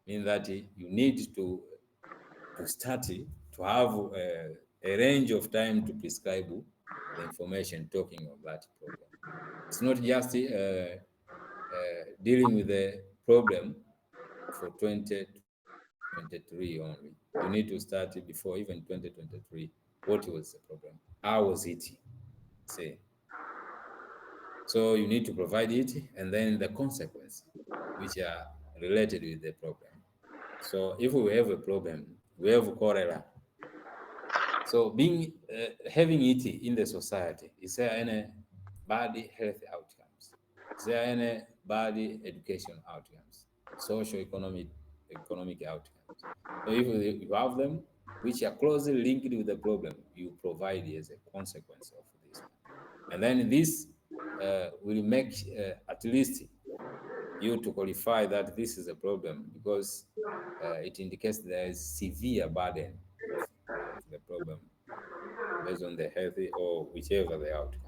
means that you need to study, to have a range of time to prescribe the information talking of that problem. It's not just dealing with the problem for 2023 only. You need to start before even 2023. What was the problem? How was it? Say. So you need to provide it, and then the consequences which are related with the problem. So if we have a problem, we have cholera. So having it in the society, is there any bad health outcomes? Is there any bad education outcomes? Economic outcomes. So if you have them, which are closely linked with the problem, you provide as a consequence of this one. And then this will make at least you to qualify that this is a problem, because it indicates there is severe burden of the problem based on the healthy or whichever the outcomes.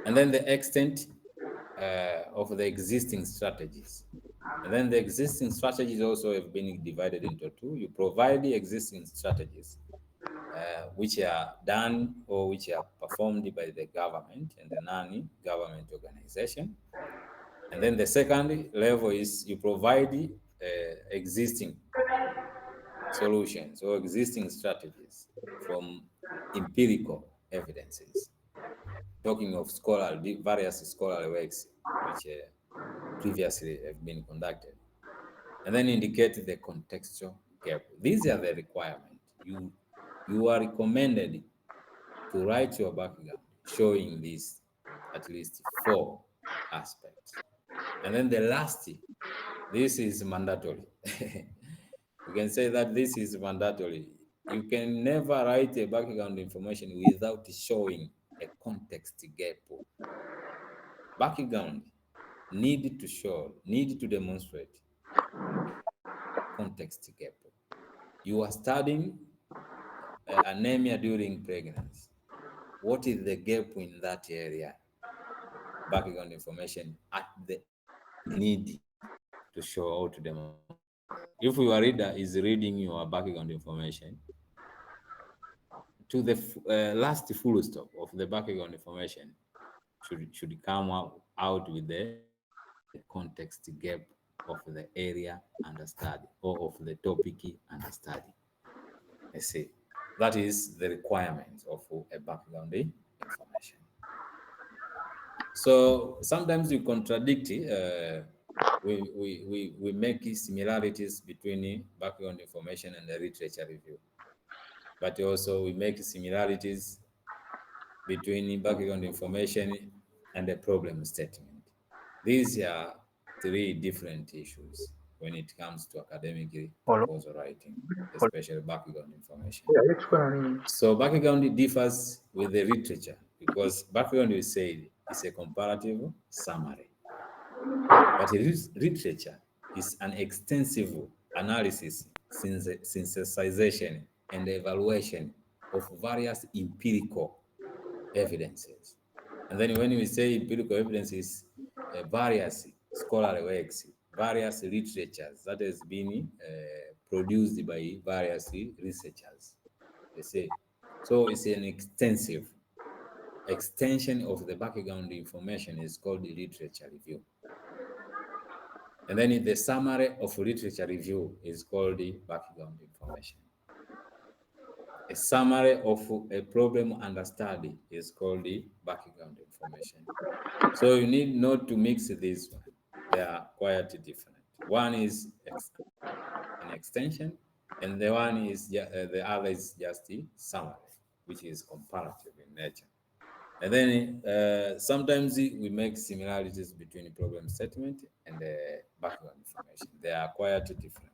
And then the extent of the existing strategies. And then the existing strategies also have been divided into two. You provide the existing strategies, which are done or which are performed by the government and the non-government organization. And then the second level is you provide existing solutions or existing strategies from empirical evidences. Talking of various scholarly works which previously have been conducted. And then indicate the contextual gap. These are the requirements. You are recommended to write your background showing these at least 4 aspects. And then the last, this is mandatory. You can say that this is mandatory. You can never write a background information without showing a context gap. Background need to demonstrate context gap. You are studying anemia during pregnancy. What is the gap in that area? Background information at the need to show or to demonstrate. If your reader is reading your background information, to the last full stop of the background information should come out with the context gap of the area under study or of the topic under study. I see. That is the requirement of a background information. So sometimes we contradict, we make similarities between background information and the literature review. But also we make similarities between background information and the problem statement. These are 3 different issues when it comes to academic proposal writing, especially background information. So background differs with the literature because background, we said, is a comparative summary. But literature is an extensive analysis, synthesization, and evaluation of various empirical evidences. And then when we say empirical evidences, various scholarly works, various literatures that has been produced by various researchers, they say. So it's an extension of the background information is called the literature review. And then the summary of literature review is called the background information. A summary of a problem under study is called the background information. So you need not to mix these one. They are quite different. One is an extension, and the other is just the summary, which is comparative in nature. And then sometimes we make similarities between problem statement and the background information. They are quite different.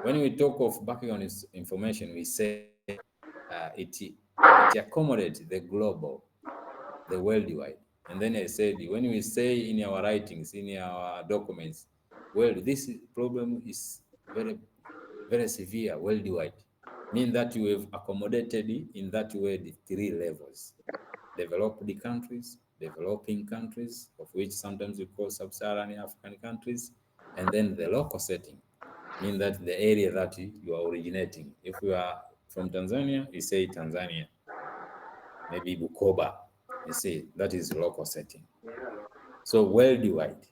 When we talk of background information, we say it accommodates the global, the worldwide. And then I said, when we say in our writings, in our documents, well, this problem is very, very severe worldwide, mean that you have accommodated in that way the 3 levels: developed countries, developing countries, of which sometimes we call sub-Saharan African countries, And then the local setting mean that the area that you are originating. If you are from Tanzania, you say Tanzania. Maybe Bukoba, you say that is local setting. So worldwide.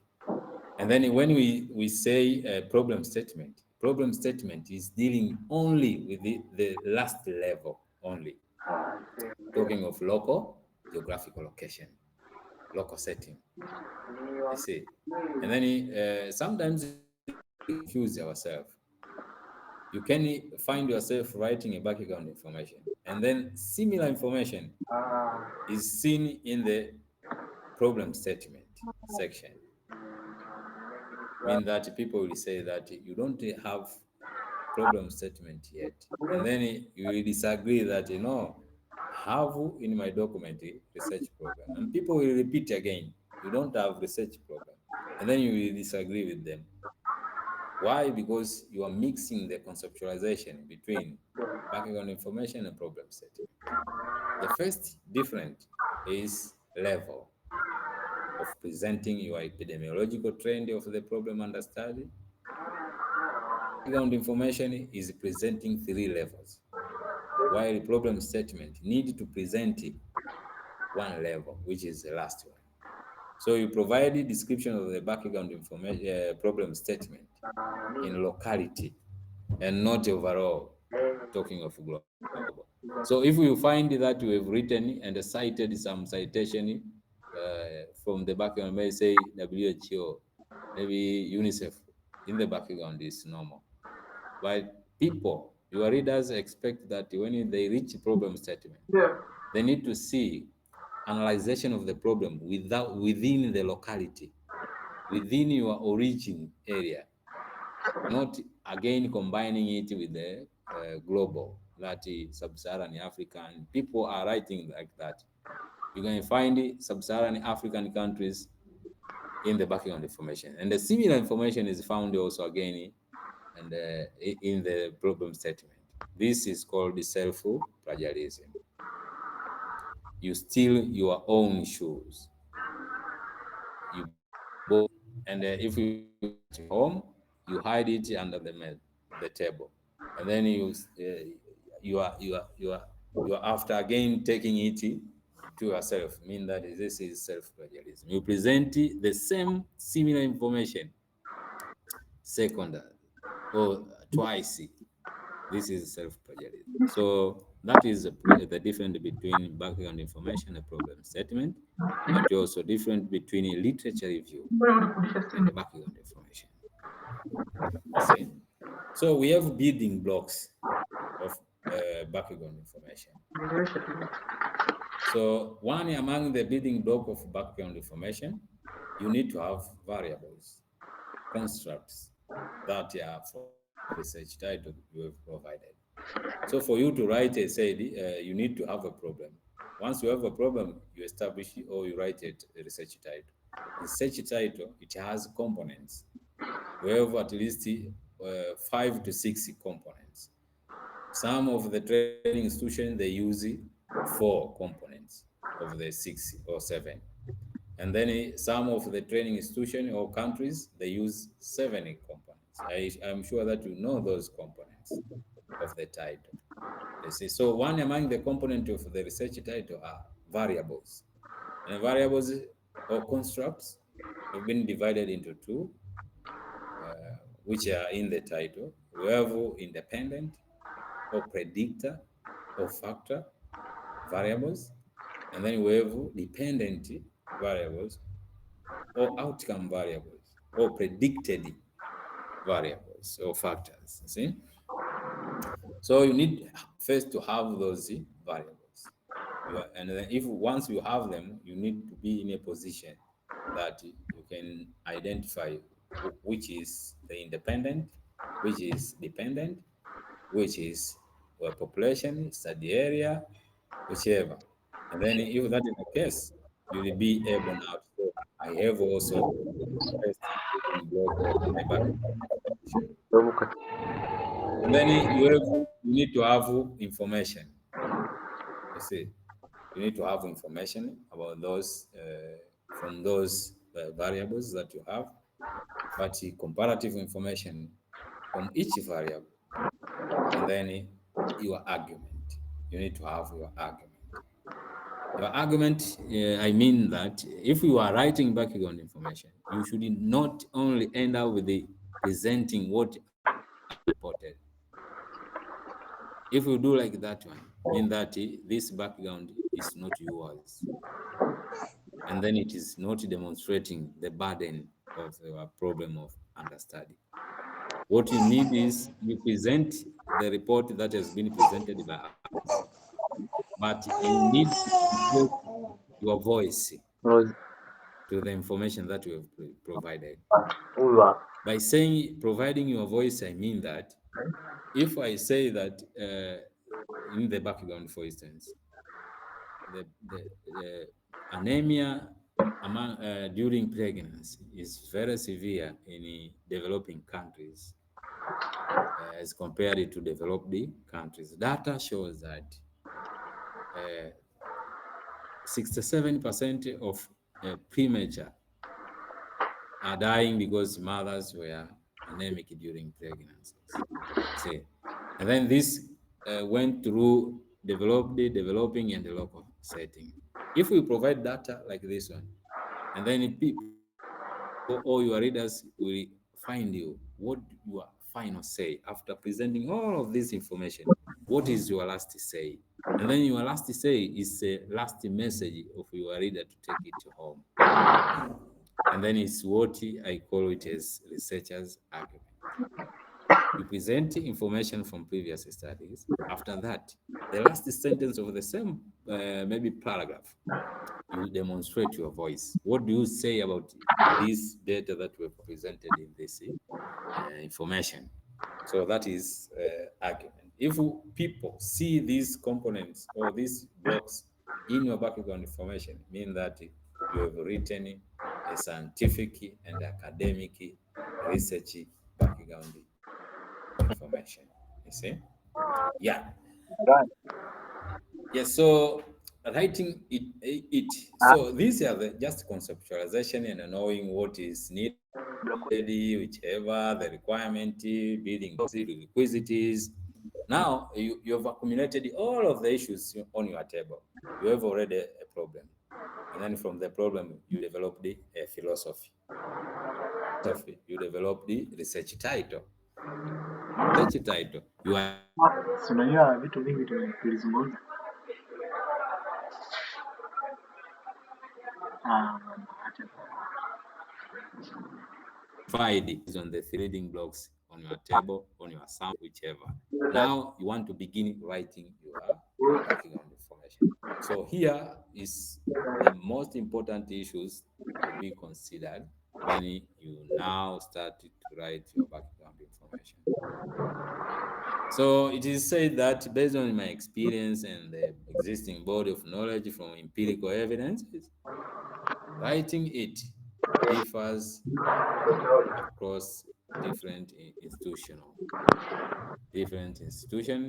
And then when we say problem statement is dealing only with the last level only. Talking of local geographical location, local setting, you see. And then sometimes we confuse ourselves. You can find yourself writing a background information, and then similar information is seen in the problem statement section. Mean that people will say that you don't have problem statement yet, and then you will disagree that have in my document research program, and people will repeat again, you don't have research program, and then you will disagree with them. Why? Because you are mixing the conceptualization between background information and problem statement. The first difference is level of presenting your epidemiological trend of the problem under study. Background information is presenting 3 levels, while problem statement need to present 1 level, which is the last one. So you provide a description of the background information problem statement in locality and not overall, talking of global. So if you find that you have written and cited some citation from the background, may say WHO, maybe UNICEF, in the background is normal. But people, your readers expect that when they reach problem statement, they need to see analyzation of the problem within the locality, within your origin area, not again combining it with the global, that is sub-Saharan African. People are writing like that. You can find sub-Saharan African countries in the background information, and the similar information is found also again and in the problem statement. This is called self-plagiarism. You steal your own shoes. You both, and if you at home, you hide it under the table, and then you are after again taking it to yourself. Mean that this is self-plagiarism. You present the same similar information second or twice. This is self-plagiarism. So that is the difference between background information and problem statement, but also different between a literature review and the background information. See? So we have building blocks of background information. So one among the building block of background information, you need to have variables, constructs that are from research title you have provided. So for you to write a essay, you need to have a problem. Once you have a problem, you establish or you write it a research title. Research title, it has components. We have at least 5 to 6 components. Some of the training institutions, they use 4 components of the 6 or 7. And then some of the training institutions or countries, they use 7 components. I'm sure that you know those components of the title. You see, so one among the components of the research title are variables. And variables or constructs have been divided into 2, which are in the title. We have independent or predictor or factor variables, and then we have dependent variables or outcome variables or predicted variables or factors. See? So you need first to have those variables. And then if once you have them, you need to be in a position that you can identify which is the independent, which is dependent, which is population, study area, whichever. And then if that is the case, you will be able now to say, I have also first building block of my background information. And then you need to have information. You see, you need to have information about those from those variables that you have. but comparative information on each variable, and then your argument. You need to have your argument. Your argument, I mean that if you are writing background information, you should not only end up with the presenting what reported. If you do like that one, mean that this background is not yours, and then it is not demonstrating the burden of your problem of understanding. What you need is you present the report that has been presented by others, but you need to put your voice to the information that you have provided. By saying providing your voice, I mean that if I say that in the background, for instance, the anemia among during pregnancy is very severe in developing countries as compared to developed countries. Data shows that 67% of premature are dying because mothers were anemic during pregnancies. See, and then this went through developing, and the local setting. If we provide data like this one, and then people or your readers will find you, what your final say after presenting all of this information. What is your last say? And then your last say is the last message of your reader to take it home. And then it's what I call it as researcher's argument. You present information from previous studies. After that, the last sentence of the same maybe paragraph, you demonstrate your voice. What do you say about this data that were presented in this information? So that is argument. If people see these components or these blocks in your background information, mean that you have written a scientific and academic research background information. You see? Yeah. Yes. So writing it. So these are the just conceptualization and knowing what is needed, whichever the requirement, building requisites. Now you have accumulated all of the issues on your table. You have already a problem, and then from the problem you develop the philosophy. You develop the research title. Research title. You are unajua vitu vingi tulizungumza is on the three reading blocks on your table, on your sound, whichever. Now you want to begin writing your background information. So here is the most important issues to be considered when you now start to write your background information. So it is said that based on my experience and the existing body of knowledge from empirical evidences, writing it differs across different institutions,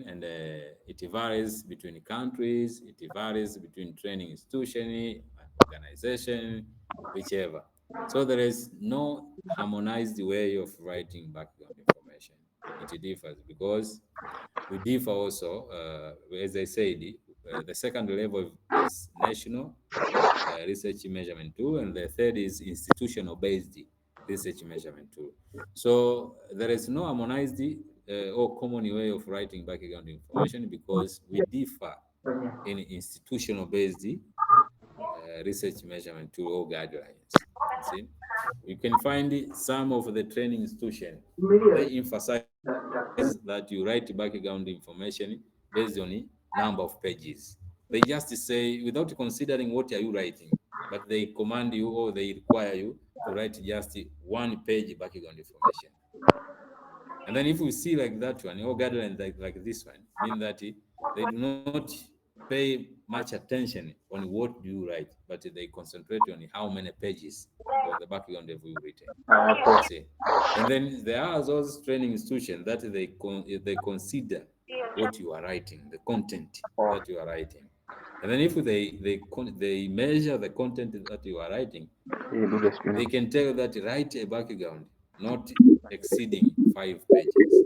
and it varies between countries, it varies between training institution, organization, whichever. So there is no harmonized way of writing background information. It differs because we differ also, as I said, the second level is national research measurement tool, and the third is institutional based research measurement tool. So there is no harmonized or common way of writing background information because we differ in institutional based research measurement tool or guidelines. See, you can find some of the training institutions, they emphasize that you write background information based on the number of pages. They just say, without considering what are you writing, but they command you or they require you to write just 1 page background information. And then if we see like that one, or guidelines like this one, mean that they do not pay much attention on what do you write, but they concentrate on how many pages of the background have you written. See? And then there are those training institutions that they consider what you are writing, the content that you are writing. And then if they measure the content that you are writing, they can tell that write a background not exceeding 5 pages.